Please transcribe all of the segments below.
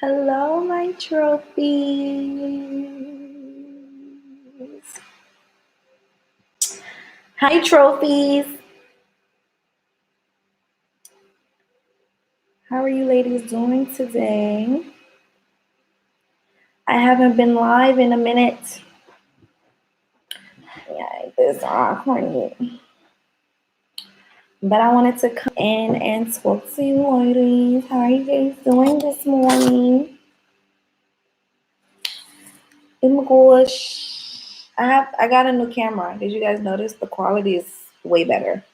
Hello, my trophies. Hi, trophies. How are you ladies doing today? I haven't been live in a minute. Yeah, this corny. But I wanted to come in and talk to you ladies. How are you guys doing this morning? Oh my gosh. I got a new camera. Did you guys notice the quality is way better?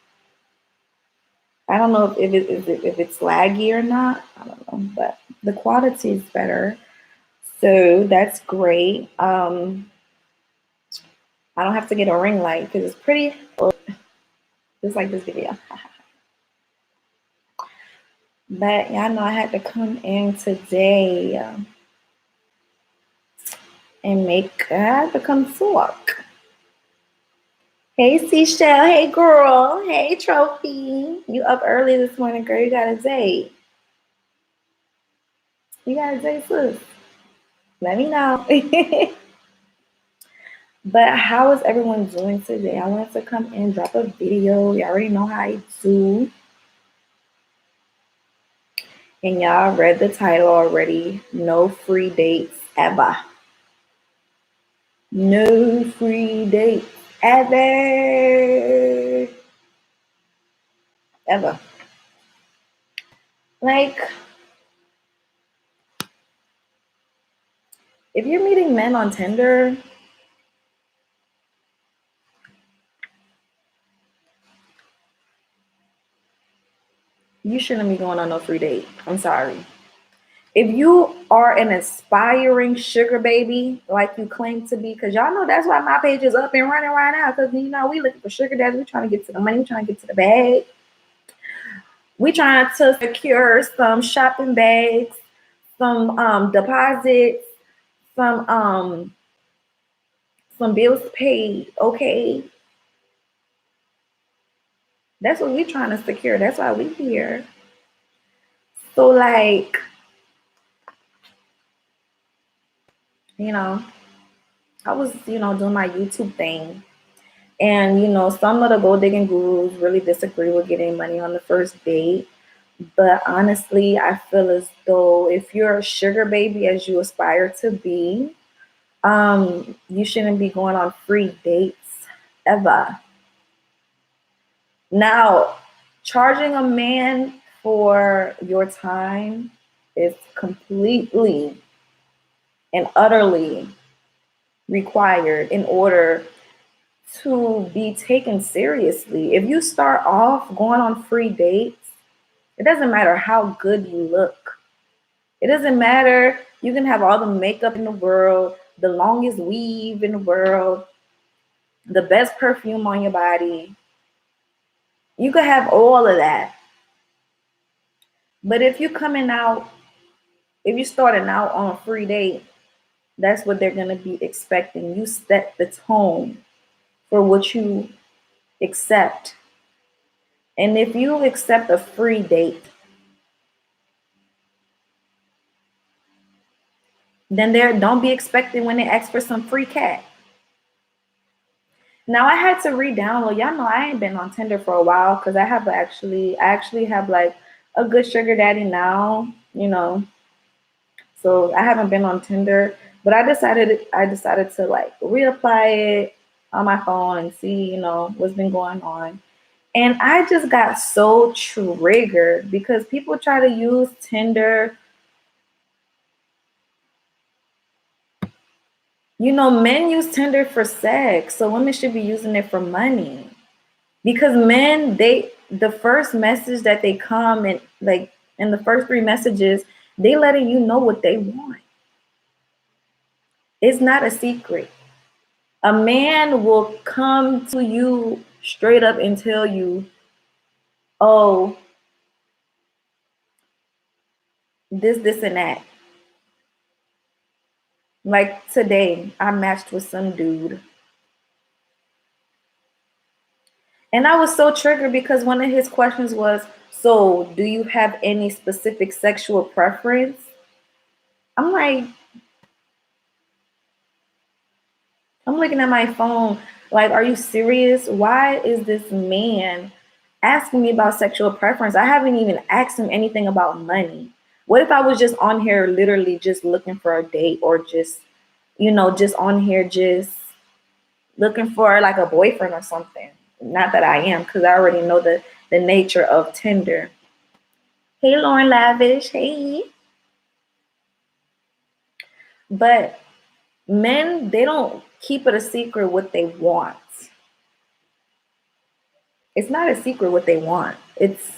I don't know if it's laggy or not. I don't know, but the quality is better, so that's great. I don't have to get a ring light because it's pretty. Just like this video, but yeah, I know I had to come in today and I had to come talk. Hey, Seashell. Hey, girl. Hey, Trophy. You up early this morning, girl? You got a date. You got a date, sis. Let me know. But how is everyone doing today? I wanted to come in, drop a video. You already know how I do. And y'all read the title already. No free dates ever. No free dates ever. Ever. Like, if you're meeting men on Tinder, you shouldn't be going on no free date. I'm sorry. If you are an aspiring sugar baby, like you claim to be, because y'all know that's why my page is up and running right now, because you know we looking for sugar daddies. We trying to get to the money. We trying to get to the bag. We trying to secure some shopping bags, some deposits, some bills paid. Okay, that's what we trying to secure. That's why we here. So like, you know, I was doing my YouTube thing. And some of the gold digging gurus really disagree with getting money on the first date. But honestly, I feel as though if you're a sugar baby as you aspire to be, you shouldn't be going on free dates ever. Now, charging a man for your time is completely and utterly required in order to be taken seriously. If you start off going on free dates, it doesn't matter how good you look. It doesn't matter. You can have all the makeup in the world, the longest weave in the world, the best perfume on your body. You could have all of that. But if you're starting out on a free date, that's what they're going to be expecting. You set the tone for what you accept. And if you accept a free date, then don't be expecting when they ask for some free cat. Now I had to re-download. Y'all know I ain't been on Tinder for a while because I actually have like a good sugar daddy now, So I haven't been on Tinder, but I decided to like reapply it on my phone and see, what's been going on. And I just got so triggered because people try to use Tinder. Men use Tinder for sex, so women should be using it for money. Because men, the first message that they come and like in the first 3 messages, they letting you know what they want. It's not a secret. A man will come to you straight up and tell you, oh, this, and that. Like today, I matched with some dude. And I was so triggered because one of his questions was, so do you have any specific sexual preference? I'm like, I'm looking at my phone, like, are you serious? Why is this man asking me about sexual preference? I haven't even asked him anything about money. What if I was just on here literally just looking for a date, or just, just on here just looking for like a boyfriend or something? Not that I am, because I already know the nature of Tinder. Hey, Lauren Lavish. Hey. But men, they don't keep it a secret what they want. It's not a secret what they want. It's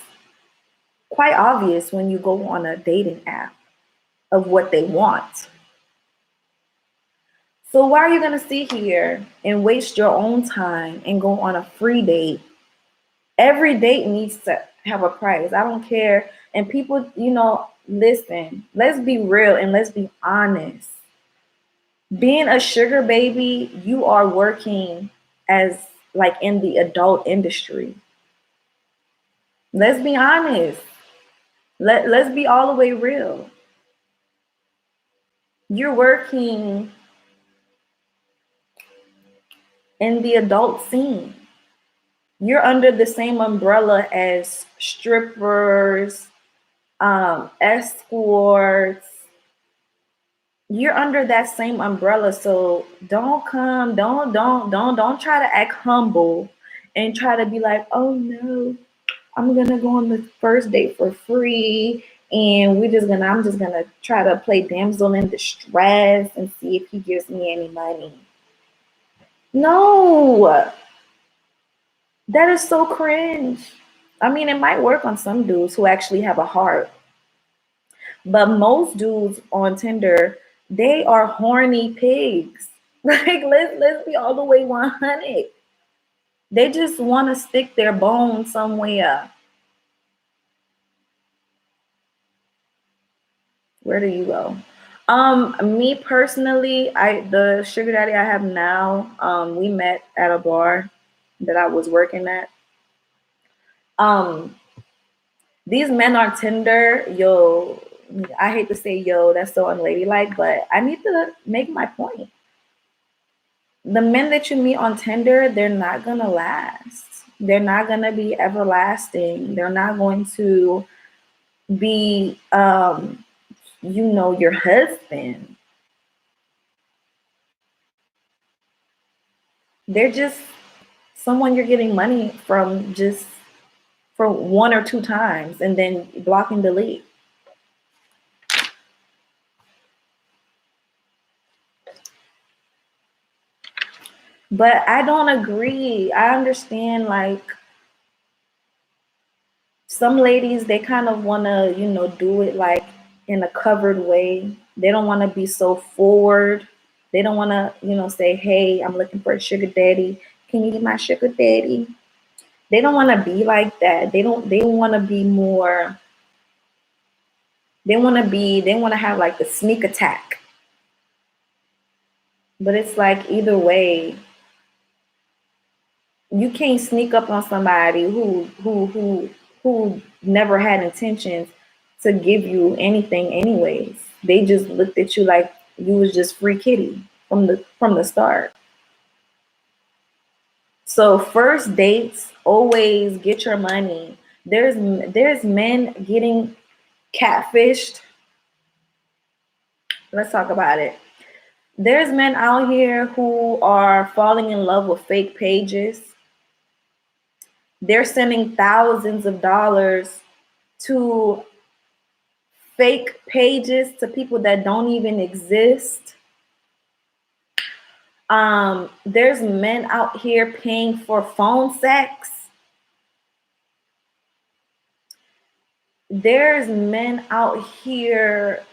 quite obvious when you go on a dating app of what they want. So why are you going to sit here and waste your own time and go on a free date? Every date needs to have a price. I don't care. And people, listen, let's be real and let's be honest. Being a sugar baby, you are working as like in the adult industry. Let's be honest. Let's be all the way real. You're working in the adult scene. You're under the same umbrella as strippers, escorts. You're under that same umbrella. So don't try to act humble and try to be like, oh no, I'm gonna go on the first date for free, and I'm just gonna try to play damsel in distress and see if he gives me any money. No, that is so cringe. I mean, it might work on some dudes who actually have a heart, but most dudes on Tinder, they are horny pigs. Like, let's be all the way 100. They just want to stick their bone somewhere. Where do you go? Me personally, the sugar daddy I have now, we met at a bar that I was working at. Um, these men on Tinder, yo, I hate to say yo, that's so unladylike, but I need to make my point. The men that you meet on Tinder, they're not gonna last. They're not gonna be everlasting. They're not going to be your husband. They're just someone you're getting money from just for one or two times and then block and delete. But I don't agree. I understand, like, some ladies, they kind of want to, do it like in a covered way. They don't want to be so forward. They don't want to, say, hey, I'm looking for a sugar daddy. Can you be my sugar daddy? They don't want to be like that. They want to be more, they want to have like the sneak attack. But it's like, either way, you can't sneak up on somebody who never had intentions to give you anything anyways. They just looked at you like you was just free kitty from the start. So first dates, always get your money. There's men getting catfished. Let's talk about it. There's men out here who are falling in love with fake pages. They're sending thousands of dollars to fake pages, to people that don't even exist. There's men out here paying for phone sex. There's men out here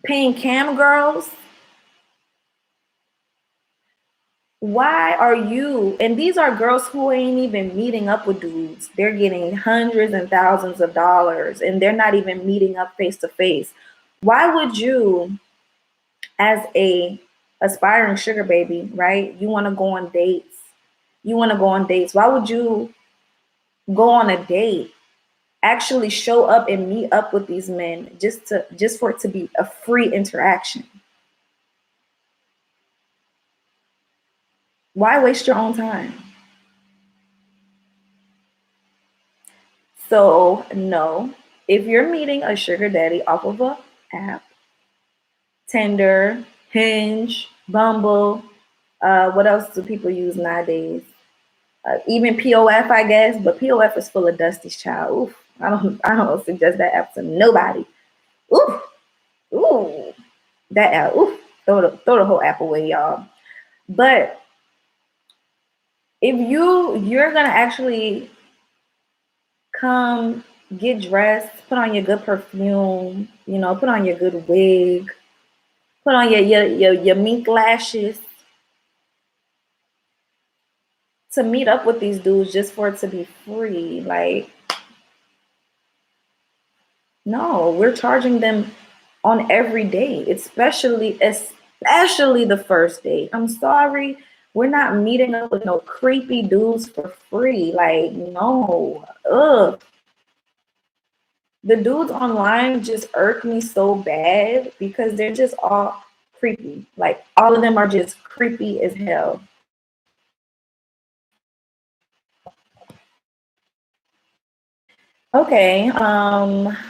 paying cam girls. Why are you, and these are girls who ain't even meeting up with dudes. They're getting hundreds and thousands of dollars and they're not even meeting up face to face. Why would you, as a aspiring sugar baby, right? You want to go on dates. Why would you go on a date actually show up and meet up with these men just for it to be a free interaction. Why waste your own time? So no, if you're meeting a sugar daddy off of a app, Tinder, Hinge, Bumble, what else do people use nowadays? Even POF, I guess, but POF is full of Dusty's child. Oof, I don't suggest that app to nobody. Ooh, ooh, that app. Ooh, throw the whole app away, y'all. But if you're gonna actually come get dressed, put on your good perfume, put on your good wig, put on your mink lashes to meet up with these dudes just for it to be free. Like, no, we're charging them on every day, especially the first date. I'm sorry, we're not meeting up with no creepy dudes for free. Like, no. Ugh. The dudes online just irk me so bad because they're just all creepy. Like, all of them are just creepy as hell. Okay,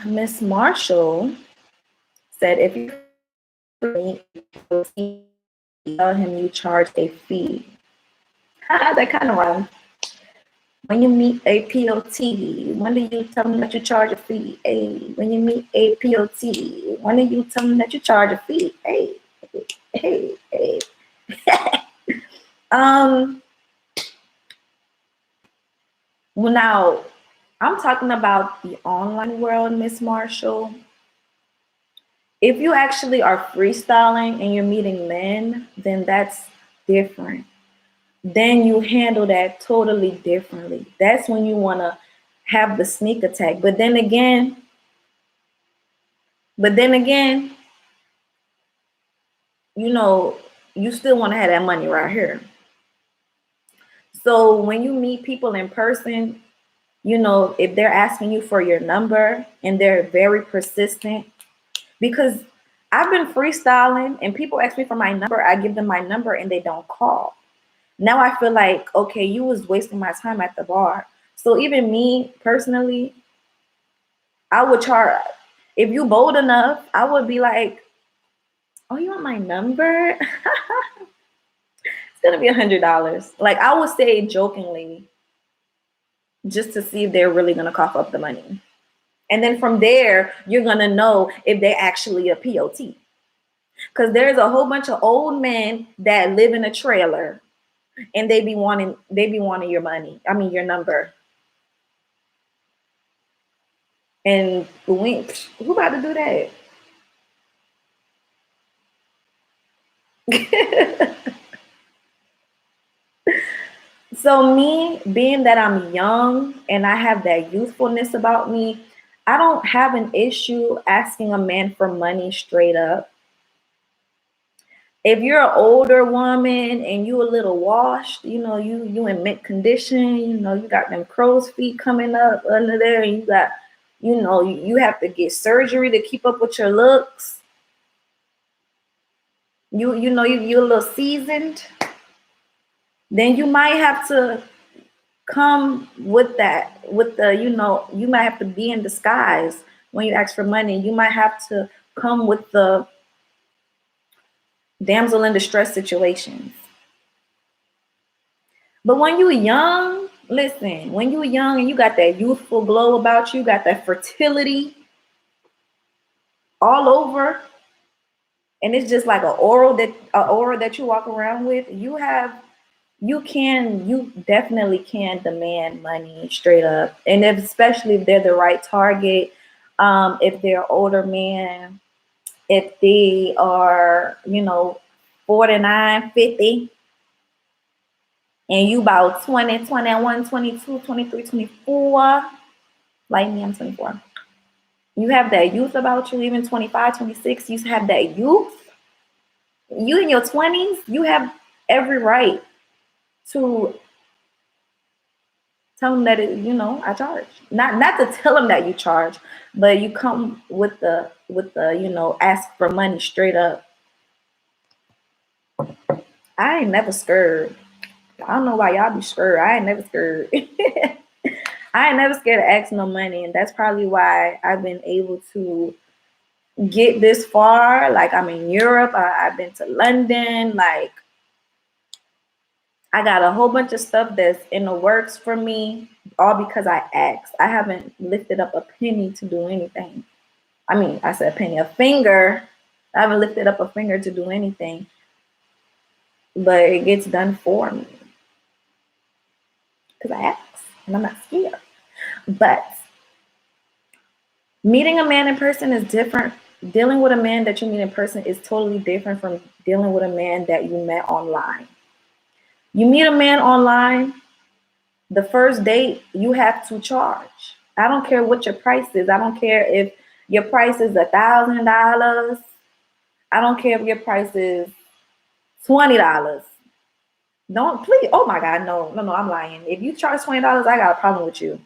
Miss Marshall said if you tell him you charge a fee. That kind of rhymes. When you meet a POT, when do you tell them that you charge a fee? Hey, when you meet a POT, when do you tell them that you charge a fee? Hey, hey, hey. Well, now I'm talking about the online world, Miss Marshall. If you actually are freestyling and you're meeting men, then that's different. Then you handle that totally differently. That's when you want to have the sneak attack. But then again, you still want to have that money right here. So when you meet people in person, if they're asking you for your number and they're very persistent, because I've been freestyling and people ask me for my number, I give them my number and they don't call. Now I feel like, okay, you was wasting my time at the bar. So even me personally, I would charge, if you bold enough, I would be like, oh, you want my number? It's gonna be $100. Like, I would say it jokingly, just to see if they're really gonna cough up the money. And then from there, you're gonna know if they're actually a POT. Because there's a whole bunch of old men that live in a trailer and they be wanting your money. I mean your number. And who about to do that? So me, being that I'm young and I have that youthfulness about me, I don't have an issue asking a man for money straight up. If you're an older woman and you a little washed, you in mint condition, you got them crow's feet coming up under there, and you got, you have to get surgery to keep up with your looks. You're a little seasoned, then you might have to come with you might have to be in disguise when you ask for money. You might have to come with the damsel in distress situations. But when you're young, listen, when you're young and you got that youthful glow about you, got that fertility all over, and it's just like an aura that you walk around with, you definitely can demand money straight up. And especially if they're the right target, if they're older man, if they are, 49, 50, and you about 20, 21, 22, 23, 24, like me, I'm 24. You have that youth about you, even 25, 26, you have that youth. You in your 20s, you have every right to Tell them that I charge. Not to tell them that you charge, but you come with the ask for money straight up. I ain't never scared. I don't know why y'all be scared. I ain't never scared. I ain't never scared to ask no money, and that's probably why I've been able to get this far. Like, I'm in Europe. I've been to London. Like, I got a whole bunch of stuff that's in the works for me, all because I asked. I haven't lifted up a penny to do anything. I mean, I said a penny, a finger. I haven't lifted up a finger to do anything, but it gets done for me because I asked, and I'm not scared. But meeting a man in person is different. Dealing with a man that you meet in person is totally different from dealing with a man that you met online. You meet a man online, the first date, you have to charge. I don't care what your price is. I don't care if your price is $1,000. I don't care if your price is $20. Don't, please. Oh my God, no, I'm lying. If you charge $20, I got a problem with you.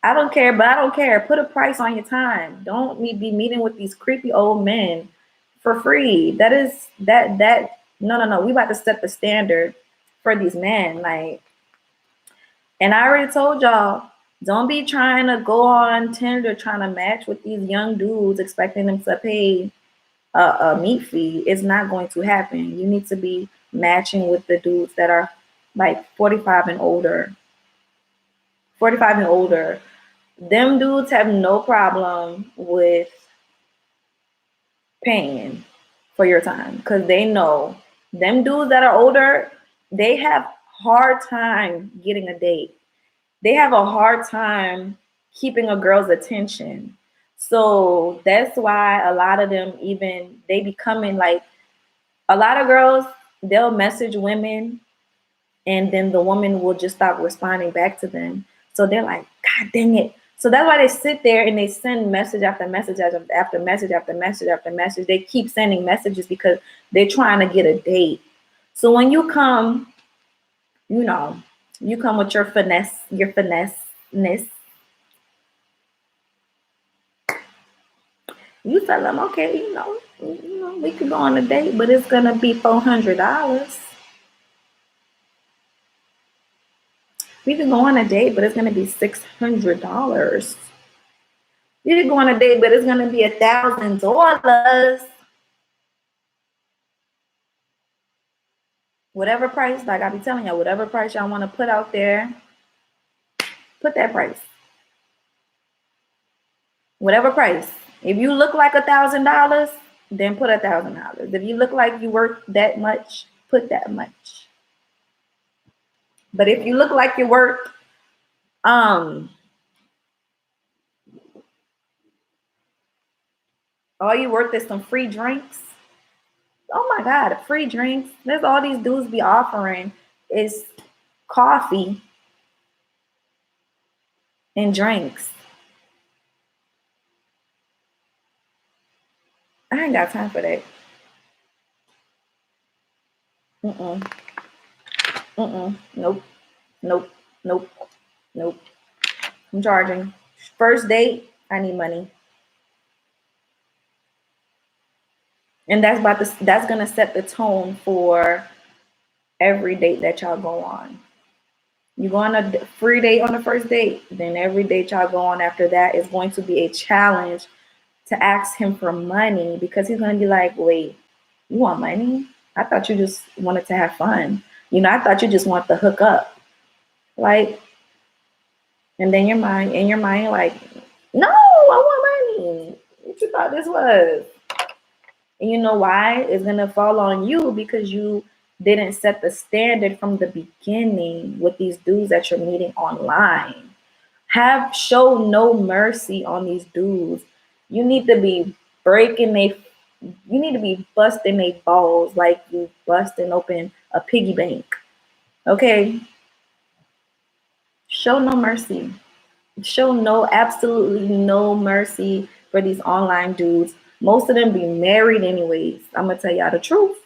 I don't care, but I don't care. Put a price on your time. Don't be meeting with these creepy old men for free. No. We about to set the standard for these men. Like, and I already told y'all, don't be trying to go on Tinder trying to match with these young dudes, expecting them to pay a meat fee. It's not going to happen. You need to be matching with the dudes that are like 45 and older. 45 and older. Them dudes have no problem with paying for your time because they know them dudes that are older, they have hard time getting a date. They have a hard time keeping a girl's attention. So that's why a lot of them, even they becoming like, a lot of girls, they'll message women and then the woman will just stop responding back to them. So they're like, God dang it. So that's why they sit there and they send message after message after message after message after message. They keep sending messages because they're trying to get a date. So when you come, you come with your finesse-ness. You tell them, okay, we could go on a date, but it's gonna be $400. We could go on a date, but it's gonna be $600. We could go on a date, but it's gonna be $1,000. Whatever price, like I be telling y'all, whatever price y'all want to put out there, put that price. Whatever price. If you look like $1,000, then put $1,000. If you look like you worth that much, put that much. But if you look like you're worth all you worth is some free drinks. Oh my God, free drinks. There's all these dudes be offering is coffee and drinks. I ain't got time for that. Nope. I'm charging. First date, I need money. And that's gonna set the tone for every date that y'all go on. You go on a free date on the first date, then every date y'all go on after that is going to be a challenge to ask him for money because he's gonna be like, wait, you want money? I thought you just wanted to have fun. I thought you just want to hook up. Like, and then in your mind, like, no, I want money. What you thought this was? And you know why? It's going to fall on you because you didn't set the standard from the beginning with these dudes that you're meeting online. Show no mercy on these dudes. You need to be busting their balls like you busting open a piggy bank. Okay? Show no mercy. Show absolutely no mercy for these online dudes. Most of them be married anyways. I'm gonna tell y'all the truth.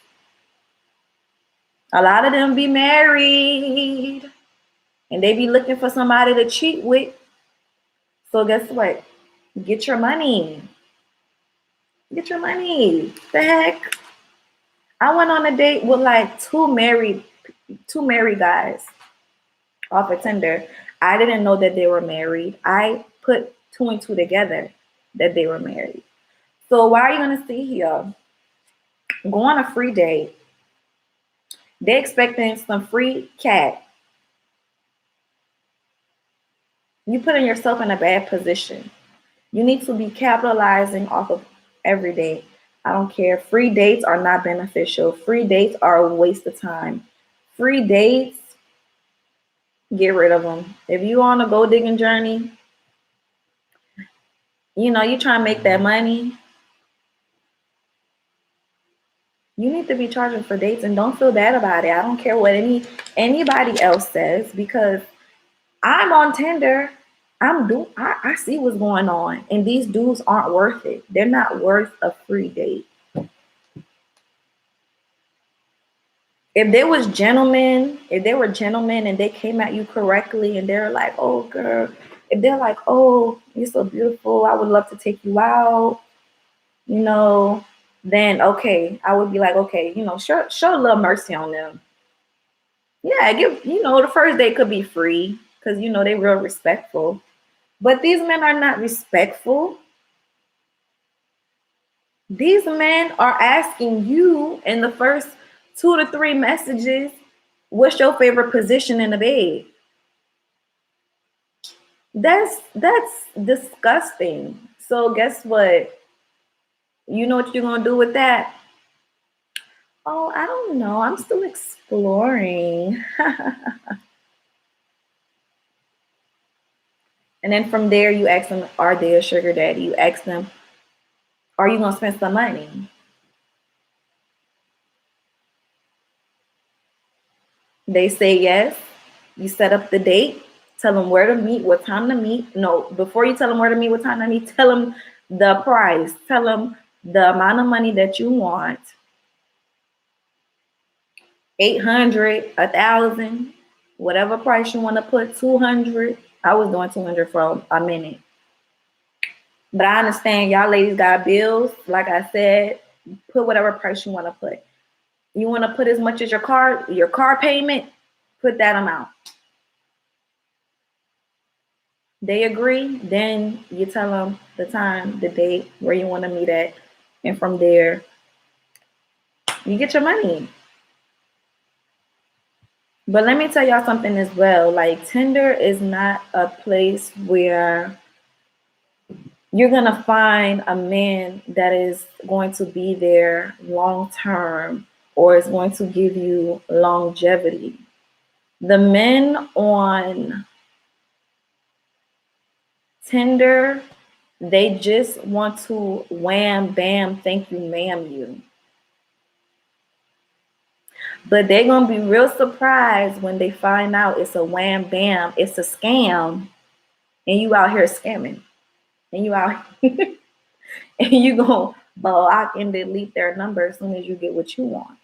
A lot of them be married. And they be looking for somebody to cheat with. So guess what? Get your money. Get your money. The heck? I went on a date with like two married guys off of Tinder. I didn't know that they were married. I put two and two together that they were married. So why are you gonna sit here, go on a free date? They expecting some free cat. You putting yourself in a bad position. You need to be capitalizing off of every day. I don't care. Free dates are not beneficial. Free dates are a waste of time. Free dates, get rid of them. If you on a gold digging journey, you try to make that money, you need to be charging for dates and don't feel bad about it. I don't care what anybody else says because I'm on Tinder. I see what's going on, and these dudes aren't worth it. They're not worth a free date. If they were gentlemen and they came at you correctly and they're like, oh girl, if they're like, oh, you're so beautiful, I would love to take you out, you know, then okay, I would be like, okay, show a little mercy on them. Yeah, the first day could be free because they real respectful. But these men are not respectful. These men are asking you in the first 2 to 3 messages, what's your favorite position in the bed? That's disgusting. So guess what? You know what you're gonna do with that? Oh, I don't know. I'm still exploring. And then from there, you ask them, are they a sugar daddy? You ask them, are you gonna spend some money? They say yes. You set up the date. Tell them where to meet, what time to meet. No, before you tell them where to meet, what time to meet, tell them the price. Tell them the amount of money that you want. 800, 1,000, whatever price you want to put, 200. I was doing 200 for a minute. But I understand y'all ladies got bills. Like I said, put whatever price you want to put. You want to put as much as your car payment, put that amount. They agree, then you tell them the time, the date, where you want to meet at, and from there, you get your money. But let me tell y'all something as well. Like Tinder is not a place where you're gonna find a man that is going to be there long term or is going to give you longevity. The men on Tinder, they just want to wham bam, thank you, ma'am you. But they're gonna be real surprised when they find out it's a wham bam, it's a scam, and you out here scamming. And you out and you gonna block and delete their number as soon as you get what you want.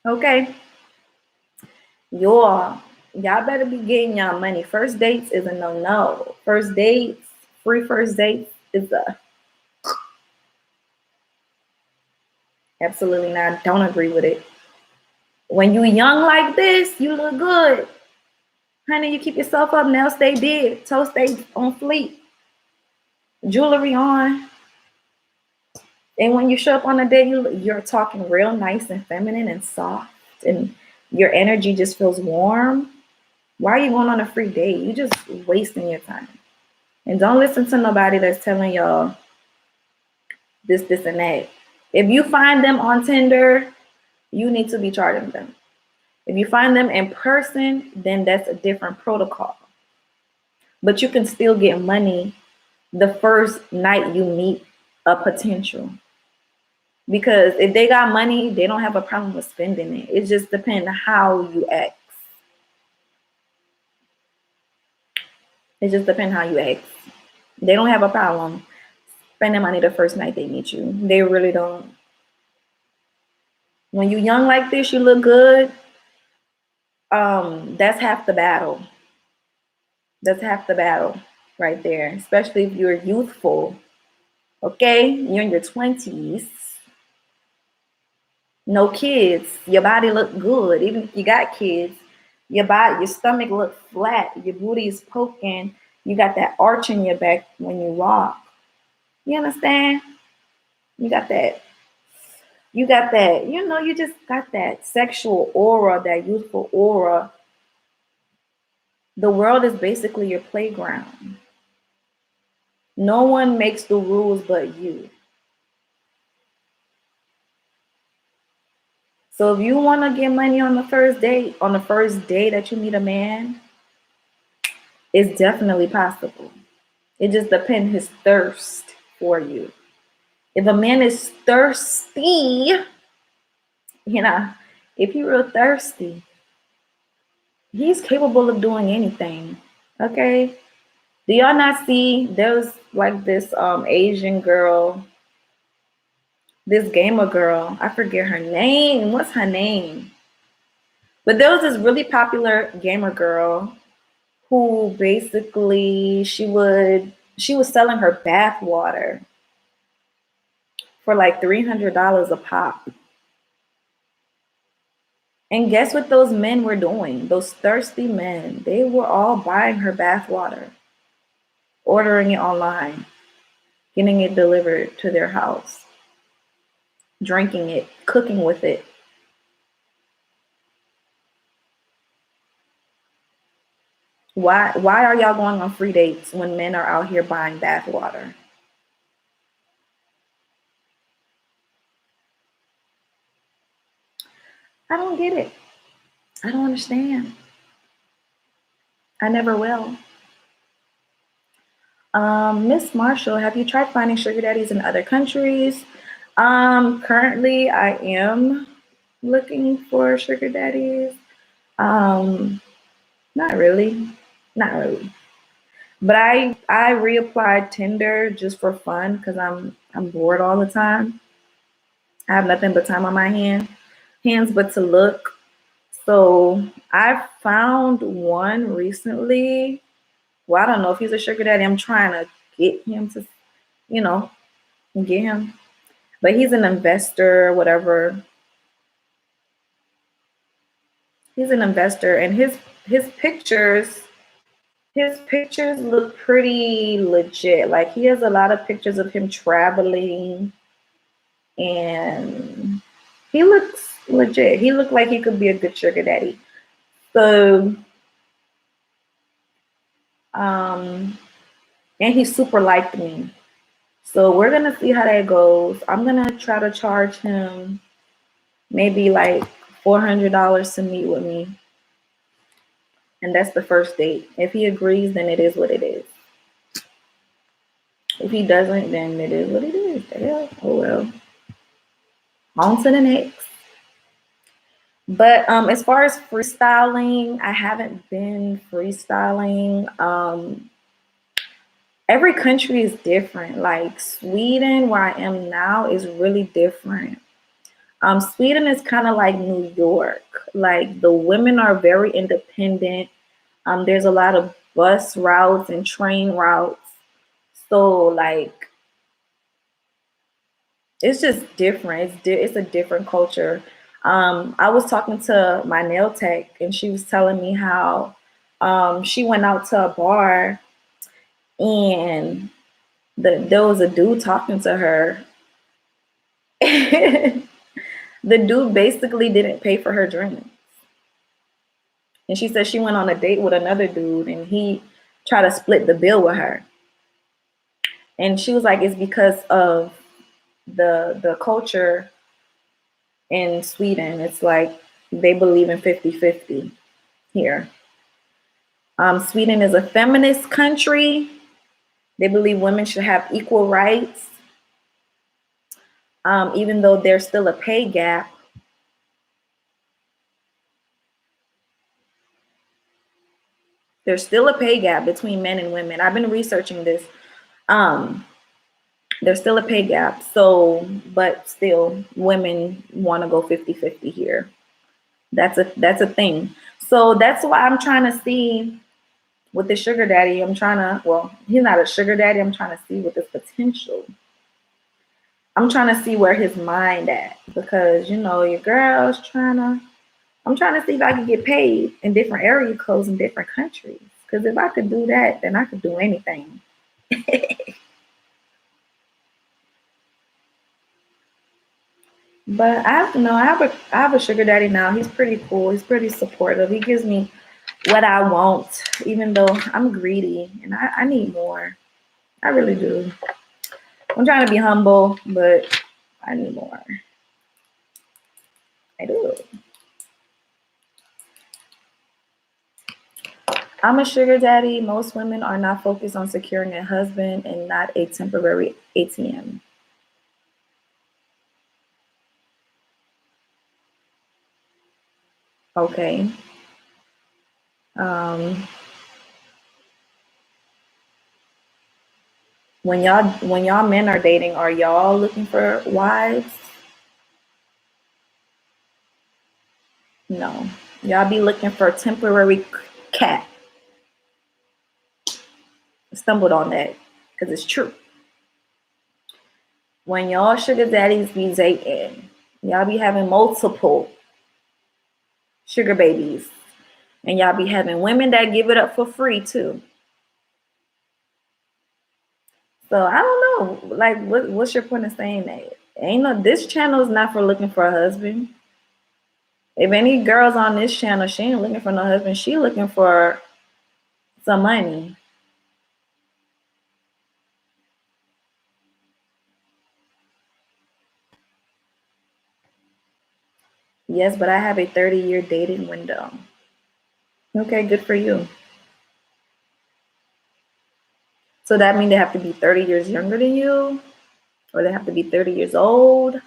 Okay. Y'all better be getting y'all money. First dates is a no. First dates, free first dates is a absolutely not. Don't agree with it. When you young like this, you look good. Honey, you keep yourself up, nails stay big, toes stay on fleek, jewelry on. And when you show up on a day, you're talking real nice and feminine and soft, and your energy just feels warm. Why are you going on a free date? You just wasting your time. And don't listen to nobody that's telling y'all this, and that. If you find them on Tinder, you need to be charging them. If you find them in person, then that's a different protocol. But you can still get money the first night you meet a potential. Because if they got money, they don't have a problem with spending it. It just depends on how you act. It just depends how you act. They don't have a problem spending money the first night they meet you. They really don't. When you're young like this, you look good. That's half the battle. That's half the battle right there, especially if you're youthful. Okay, you're in your 20s, no kids, your body look good. Even if you got kids, your stomach look flat, your booty is poking, you got that arch in your back when you walk. You understand? You got that. You got that. You just got that sexual aura, that youthful aura. The world is basically your playground. No one makes the rules but you. So if you want to get money on the first date, on the first day that you meet a man, it's definitely possible. It just depends his thirst for you. If a man is thirsty, you know, if you're real thirsty, he's capable of doing anything. Okay. Do y'all not see there's like this Asian girl, this gamer girl. I forget her name. What's her name? But there was this really popular gamer girl who basically she was selling her bath water for like $300 a pop. And guess what those men were doing? Those thirsty men, they were all buying her bath water, ordering it online, getting it delivered to their house, drinking it, cooking with it. Why are y'all going on free dates when men are out here buying bath water? I don't get it. I don't understand. I never will. Miss Marshall, have you tried finding sugar daddies in other countries? Currently I am looking for sugar daddies. Um, not really. Not really. But I reapplied Tinder just for fun because I'm bored all the time. I have nothing but time on my hands but to look. So I found one recently. Well, I don't know if he's a sugar daddy. I'm trying to get him to, you know, get him. But he's an investor, whatever. He's an investor, and his pictures his pictures look pretty legit. Like he has a lot of pictures of him traveling, and he looks legit. He looked like he could be a good sugar daddy. So, um, and he super liked me. So we're gonna see how that goes. I'm gonna try to charge him maybe like $400 to meet with me, and that's the first date. If he agrees, then it is what it is. If he doesn't, then it is what it is. The hell? Oh well. On to the next. But as far as freestyling, I haven't been freestyling. Every country is different. Like Sweden, where I am now, is really different. Sweden is kind of like New York. Like the women are very independent. There's a lot of bus routes and train routes. So like it's just different. It's a different culture. I was talking to my nail tech, and she was telling me how she went out to a bar, and there was a dude talking to her. The dude basically didn't pay for her drink, and she said she went on a date with another dude, and he tried to split the bill with her. And she was like, it's because of the culture in Sweden. It's like they believe in 50-50 here. Sweden is a feminist country. They believe women should have equal rights, even though there's still a pay gap. There's still a pay gap between men and women. I've been researching this. Um, There's still a pay gap. So, but still, women want to go 50-50 here. That's a thing. So that's why I'm trying to see with the sugar daddy. I'm trying to, well, he's not a sugar daddy. I'm trying to see with his potential. I'm trying to see where his mind at, because your girl's I'm trying to see if I can get paid in different area codes in different countries. Because if I could do that, then I could do anything. But I have a sugar daddy now. He's pretty cool. He's pretty supportive. He gives me what I want, even though I'm greedy and I need more. I really do. I'm trying to be humble, but I need more. I do. I'm a sugar daddy. Most women are not focused on securing a husband and not a temporary ATM. Okay. Um, when y'all men are dating, are y'all looking for wives? No. Y'all be looking for a temporary cat. I stumbled on that because it's true. When y'all sugar daddies be dating, y'all be having multiple sugar babies. And y'all be having women that give it up for free too. So I don't know. Like, what's your point of saying that? Ain't no, this channel is not for looking for a husband. If any girls on this channel, she ain't looking for no husband. She looking for some money. Yes, but I have a 30-year dating window. Okay, good for you. So that means they have to be 30 years younger than you, or they have to be 30 years old.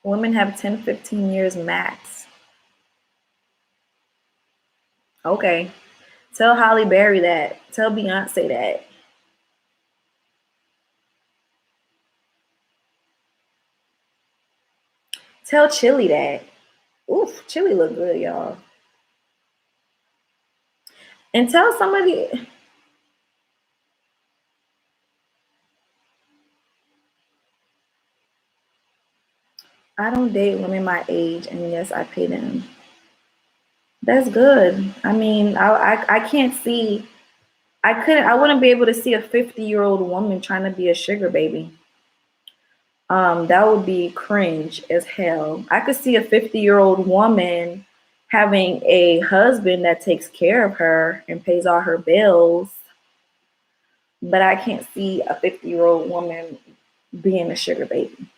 Women have 10, 15 years max. Okay. Tell Holly Berry that. Tell Beyonce that. Tell Chili that. Oof, Chili look good, y'all. And tell somebody. I don't date women my age, and yes, I pay them. That's good. I mean, I can't see. I wouldn't be able to see a 50-year-old woman trying to be a sugar baby. That would be cringe as hell. I could see a 50-year-old woman having a husband that takes care of her and pays all her bills, but I can't see a 50-year-old woman being a sugar baby.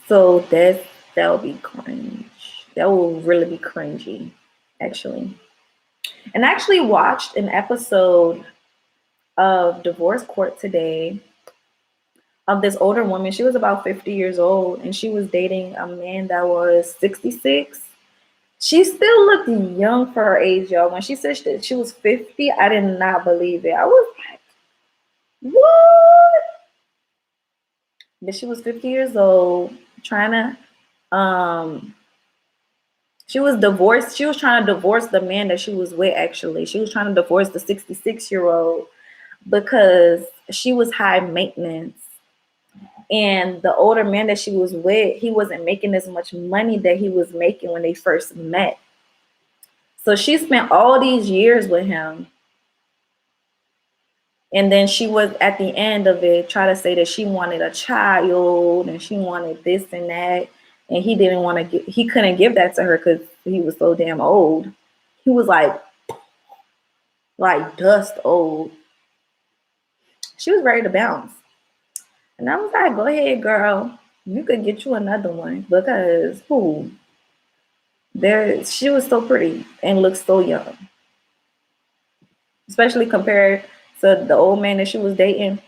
So that would be cringe. That will really be cringy, actually. And I actually watched an episode of Divorce Court today of this older woman. She was about 50 years old and she was dating a man that was 66. She still looked young for her age, y'all. When she said she was 50, I did not believe it. I was like, what? But she was 50 years old, trying to, she was divorced. She was trying to divorce the man that she was with, actually. She was trying to divorce the 66-year-old because she was high maintenance. And the older man that she was with, he wasn't making as much money that he was making when they first met. So she spent all these years with him. And then she was at the end of it, try to say that she wanted a child and she wanted this and that. And he didn't want to get, he couldn't give that to her because he was so damn old. He was like dust old. She was ready to bounce. And I was like, go ahead, girl. You could get you another one because who? There, she was so pretty and looked so young, especially compared to the old man that she was dating.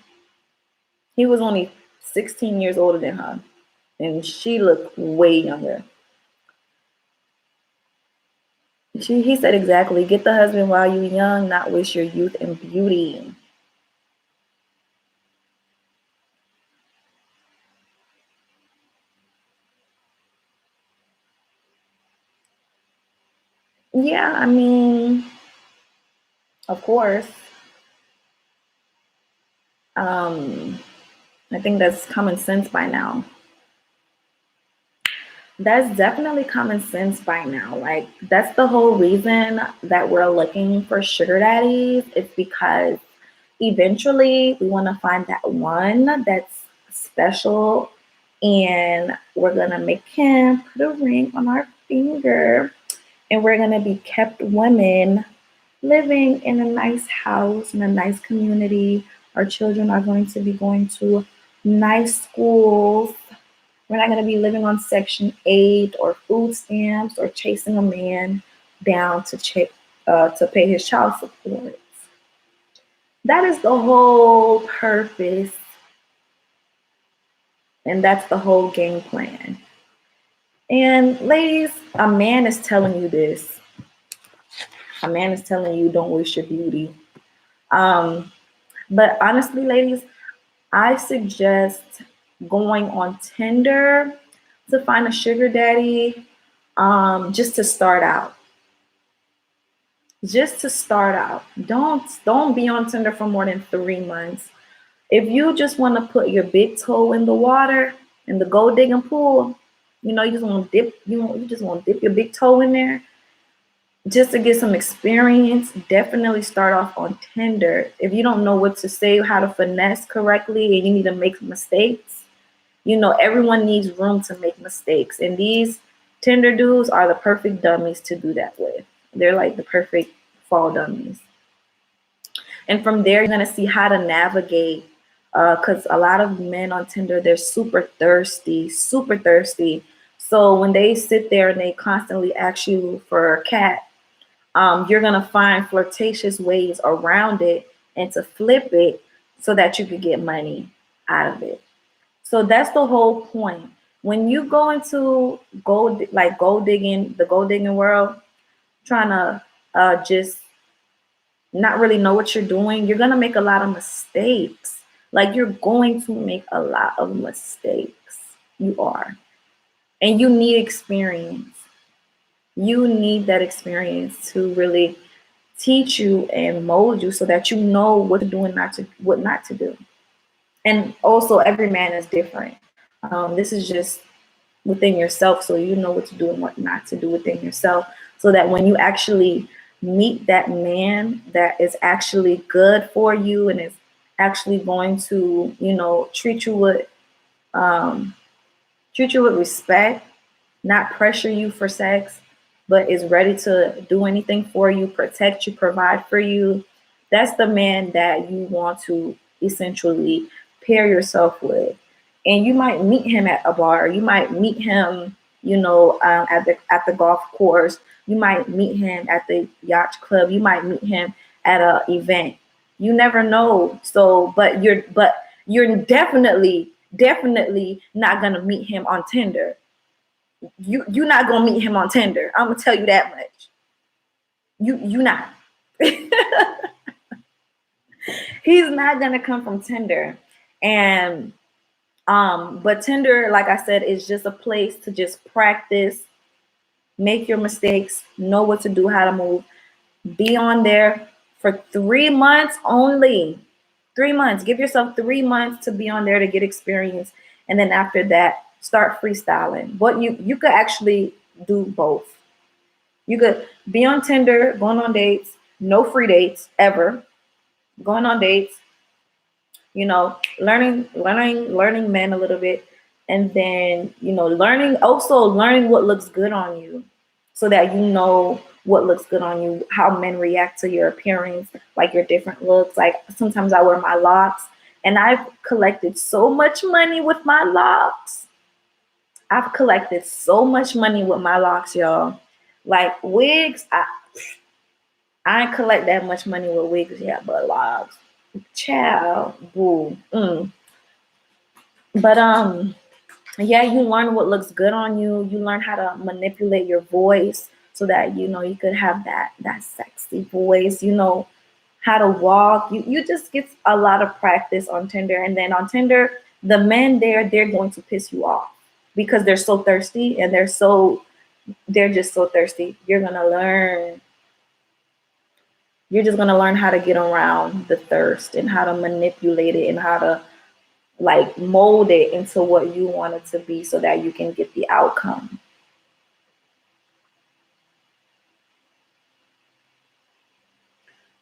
He was only 16 years older than her, and she looked way younger. He said exactly. Get the husband while you're young, not waste your youth and beauty. Yeah, I mean, of course. Um, I think that's common sense by now. That's definitely common sense by now. Like, that's the whole reason that we're looking for sugar daddies. It's because eventually we want to find that one that's special, and we're going to make him put a ring on our finger, and we're going to be kept women living in a nice house, in a nice community. Our children are going to be going to nice schools. We're not going to be living on Section 8 or food stamps or chasing a man down to pay his child support. That is the whole purpose, and that's the whole game plan. And ladies, a man is telling you this. A man is telling you don't waste your beauty. Um, but honestly, ladies, I suggest going on Tinder to find a sugar daddy, just to start out. Just to start out. Don't be on Tinder for more than 3 months. If you just want to put your big toe in the water in the gold digging pool, you just want to dip, you just want to dip your big toe in there just to get some experience. Definitely start off on Tinder. If you don't know what to say, how to finesse correctly, and you need to make mistakes, everyone needs room to make mistakes. And these Tinder dudes are the perfect dummies to do that with. They're like the perfect fall dummies. And from there, you're going to see how to navigate. Because a lot of men on Tinder, they're super thirsty, super thirsty. So when they sit there and they constantly ask you for a cat, you're going to find flirtatious ways around it and to flip it so that you could get money out of it. So that's the whole point. When you go into the gold digging world, trying to just not really know what you're doing, you're gonna make a lot of mistakes. Like, you're going to make a lot of mistakes. You are. And you need experience. You need that experience to really teach you and mold you so that you know what to do and what not to do. And also, every man is different. This is just within yourself, so you know what to do and what not to do within yourself, so that when you actually meet that man that is actually good for you and is actually going to um, treat you with respect, not pressure you for sex, but is ready to do anything for you, protect you, provide for you. That's the man that you want to essentially pair yourself with. And you might meet him at a bar. You might meet him, at the golf course. You might meet him at the yacht club. You might meet him at a event. You never know. So, but you're definitely not gonna meet him on Tinder. You're not gonna meet him on Tinder. I'm gonna tell you that much. You not. He's not gonna come from Tinder. And but Tinder, like I said, is just a place to just practice, make your mistakes, know what to do, how to move. Be on there for 3 months only. 3 months. Give yourself 3 months to be on there to get experience. And then after that, start freestyling. But you could actually do both. You could be on Tinder, going on dates, no free dates ever, going on dates, learning men a little bit, and then learning what looks good on you, so that you know what looks good on you, how men react to your appearance, like your different looks. Like, sometimes I wear my locks, and I've collected so much money with my locks. I've collected so much money with my locks, y'all. Like, wigs, I ain't collect that much money with wigs yet, but locks, child, boo. But yeah, you learn what looks good on you. You learn how to manipulate your voice so that you could have that sexy voice, how to walk. You just get a lot of practice on Tinder, and then on Tinder, the men there, they're going to piss you off because they're so thirsty, and they're just so thirsty. You're just gonna learn how to get around the thirst and how to manipulate it and how to like mold it into what you want it to be so that you can get the outcome.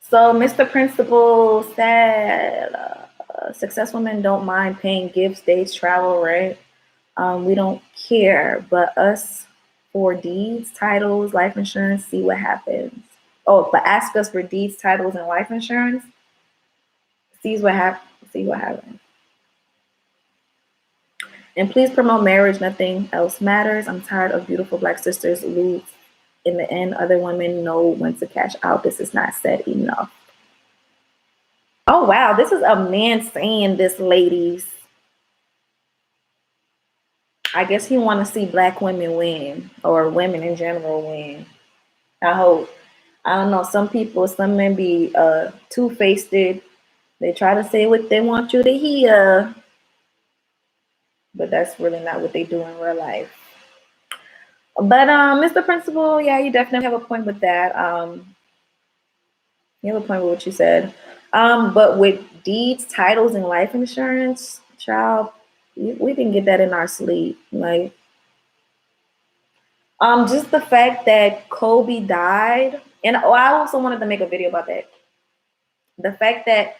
So Mr. Principal said, successful men don't mind paying gifts, dates, travel, right? We don't care, but us for deeds, titles, life insurance, see what happens. Oh, but ask us for deeds, titles, and life insurance. See what happens. And please promote marriage. Nothing else matters. I'm tired of beautiful black sisters lose in the end. Other women know when to cash out. This is not said enough. Oh wow, this is a man saying this, ladies. I guess he want to see black women win, or women in general win. I hope. I don't know. Some men be two-faced. They try to say what they want you to hear, but that's really not what they do in real life. But Mr. Principal, yeah, you definitely have a point with that. You have a point with what you said. But with deeds, titles, and life insurance, child, we can get that in our sleep. Like, just the fact that Kobe died, and I also wanted to make a video about that. The fact that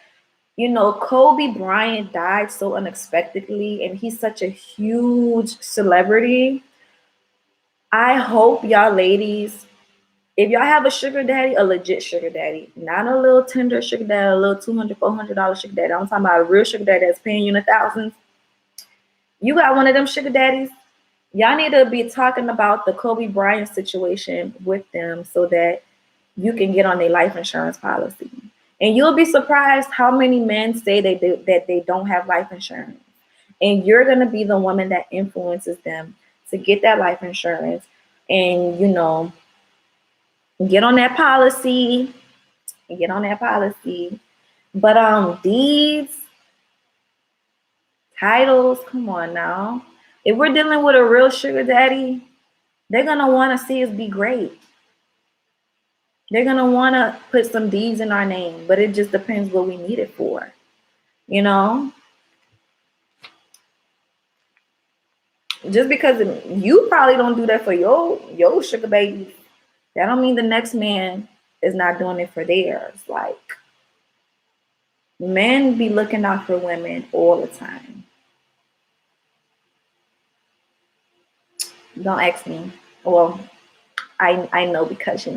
Kobe Bryant died so unexpectedly, and he's such a huge celebrity. I hope y'all ladies, if y'all have a sugar daddy, a legit sugar daddy, not a little tender sugar daddy, a little $200, $400 sugar daddy. I'm talking about a real sugar daddy that's paying you in the thousands. You got one of them sugar daddies. Y'all need to be talking about the Kobe Bryant situation with them so that you can get on their life insurance policy. And you'll be surprised how many men say that they don't have life insurance. And you're going to be the woman that influences them to get that life insurance and, get on that policy. But deeds, titles, come on now. If we're dealing with a real sugar daddy, they're going to want to see us be great. They're going to want to put some deeds in our name, but it just depends what we need it for. Just because you probably don't do that for your sugar baby, that don't mean the next man is not doing it for theirs. Like, men be looking out for women all the time. Don't ask me. Well, I know because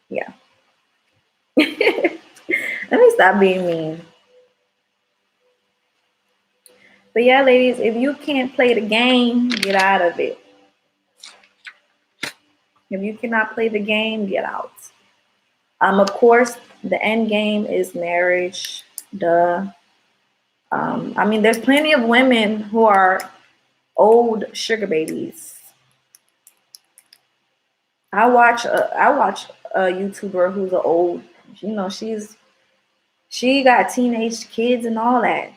yeah. Let me stop being mean. But yeah, ladies, if you can't play the game, get out of it. If you cannot play the game, get out. Of course, the end game is marriage. Duh. I mean, there's plenty of women who are old sugar babies. I watch a YouTuber who's an old, she got teenage kids and all that.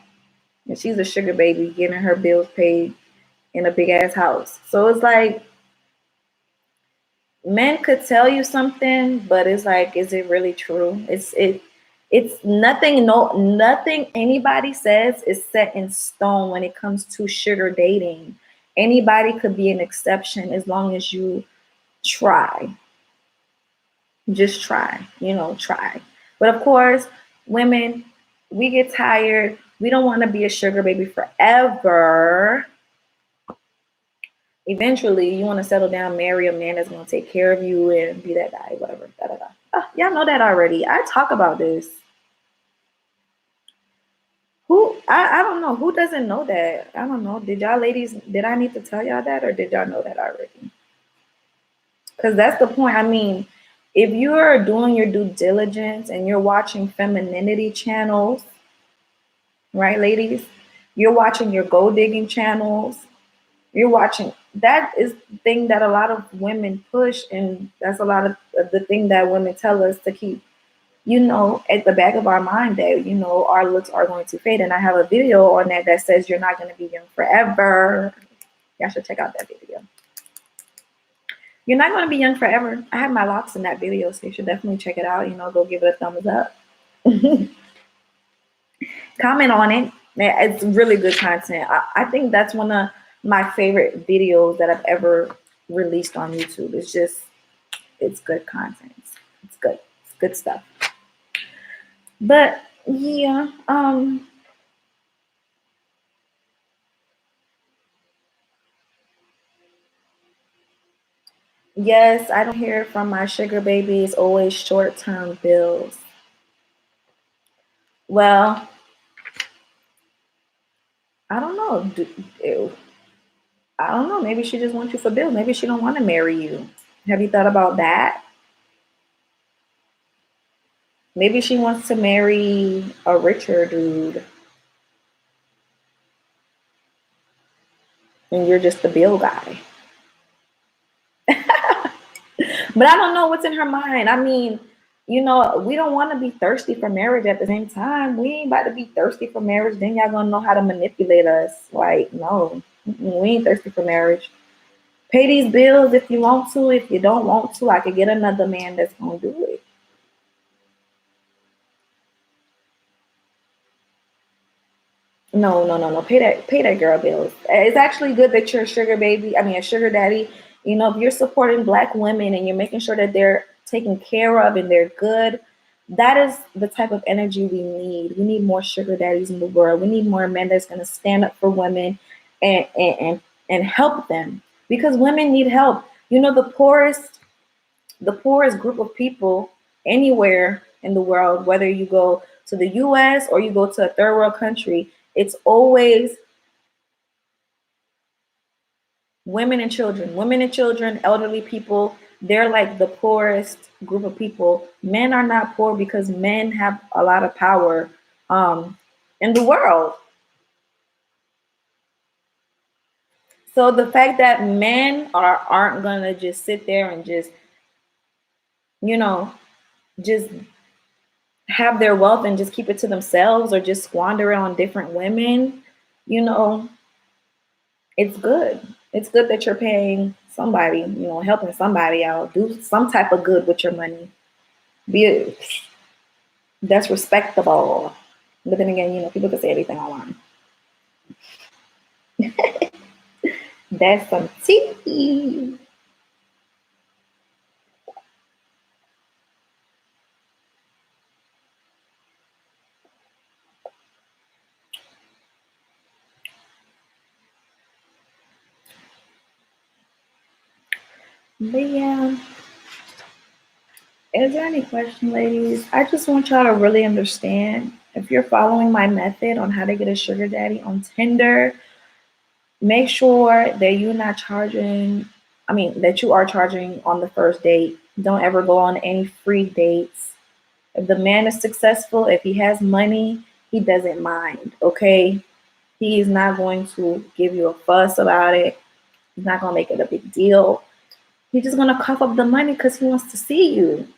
And she's a sugar baby getting her bills paid in a big ass house. So it's like, men could tell you something, but it's like, is it really true? It's nothing, nothing anybody says is set in stone when it comes to sugar dating. Anybody could be an exception as long as you try. Just try, try. But of course, women, we get tired. We don't want to be a sugar baby forever. Eventually, you want to settle down, marry a man that's going to take care of you and be that guy, whatever. Da, da, da. Oh, y'all know that already. I talk about this. I don't know. Who doesn't know that? I don't know. Did y'all ladies, did I need to tell y'all that, or did y'all know that already? Because that's the point. I mean, if you're doing your due diligence and you're watching femininity channels, right, ladies? You're watching your gold digging channels. You're watching that is the thing that a lot of women push, and that's a lot of the thing that women tell us to keep, at the back of our mind, that our looks are going to fade. And I have a video on that says you're not going to be young forever. Y'all should check out that video. You're not going to be young forever. I have my locks in that video, so you should definitely check it out. Go give it a thumbs up. Comment on it. It's really good content. I think that's one of my favorite videos that I've ever released on YouTube. It's good content. It's good. It's good stuff. But yeah, yes, I don't hear from my sugar babies, always short-term bills. Well, I don't know. I don't know. Maybe she just wants you for bills. Maybe she don't want to marry you. Have you thought about that? Maybe she wants to marry a richer dude, and you're just the bill guy. But I don't know what's in her mind. I mean, we don't want to be thirsty for marriage at the same time. We ain't about to be thirsty for marriage. Then y'all gonna know how to manipulate us. Like, no, we ain't thirsty for marriage. Pay these bills if you want to. If you don't want to, I could get another man that's gonna do it. No, no, no, no. Pay that girl bills. It's actually good that you're a sugar baby. I mean, a sugar daddy. If you're supporting Black women and you're making sure that they're taken care of and they're good, that is the type of energy we need. We need more sugar daddies in the world. We need more men that's going to stand up for women and help them, because women need help. The poorest group of people anywhere in the world, whether you go to the US or you go to a third world country, it's always women and children. Women and children, elderly people, they're like the poorest group of people. Men are not poor because men have a lot of power in the world. So the fact that men aren't gonna just sit there and you know, just have their wealth and just keep it to themselves or just squander it on different women, you know, it's good. It's good that you're paying somebody, helping somebody out, do some type of good with your money. Be That's respectable. But then again, people can say anything online. That's some tea. But yeah, is there any question, ladies? I just want y'all to really understand, if you're following my method on how to get a sugar daddy on Tinder, make sure that that you are charging on the first date. Don't ever go on any free dates. If the man is successful, if he has money, he doesn't mind, okay? He is not going to give you a fuss about it. He's not going to make it a big deal. He's just going to cough up the money because he wants to see you.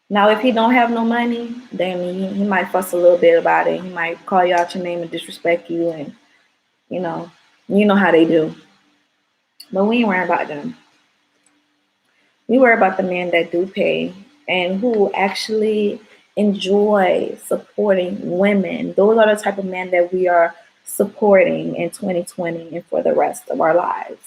Now, if he don't have no money, then he might fuss a little bit about it. He might call you out your name and disrespect you, and you know how they do. But we ain't worrying about them. We worry about the men that do pay and who actually enjoy supporting women. Those are the type of men that we are supporting in 2020 and for the rest of our lives.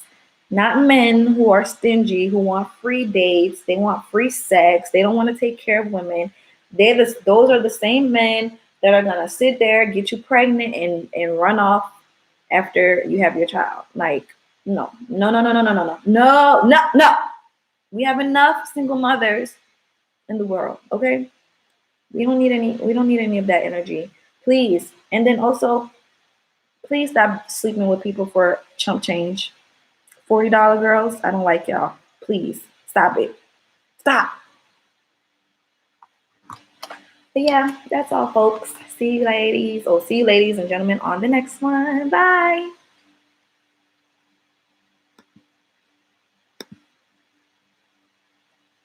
Not men who are stingy, who want free dates, they want free sex, they don't want to take care of women. Those are the same men that are gonna sit there, get you pregnant, and run off after you have your child. Like, no, no, no, no, no, no, no, no, no, no, no. We have enough single mothers in the world, okay? We don't need any of that energy. Please. And then also, please stop sleeping with people for chump change. $40 girls, I don't like y'all. Please stop it. Stop. But yeah, that's all, folks. See you ladies and gentlemen on the next one. Bye.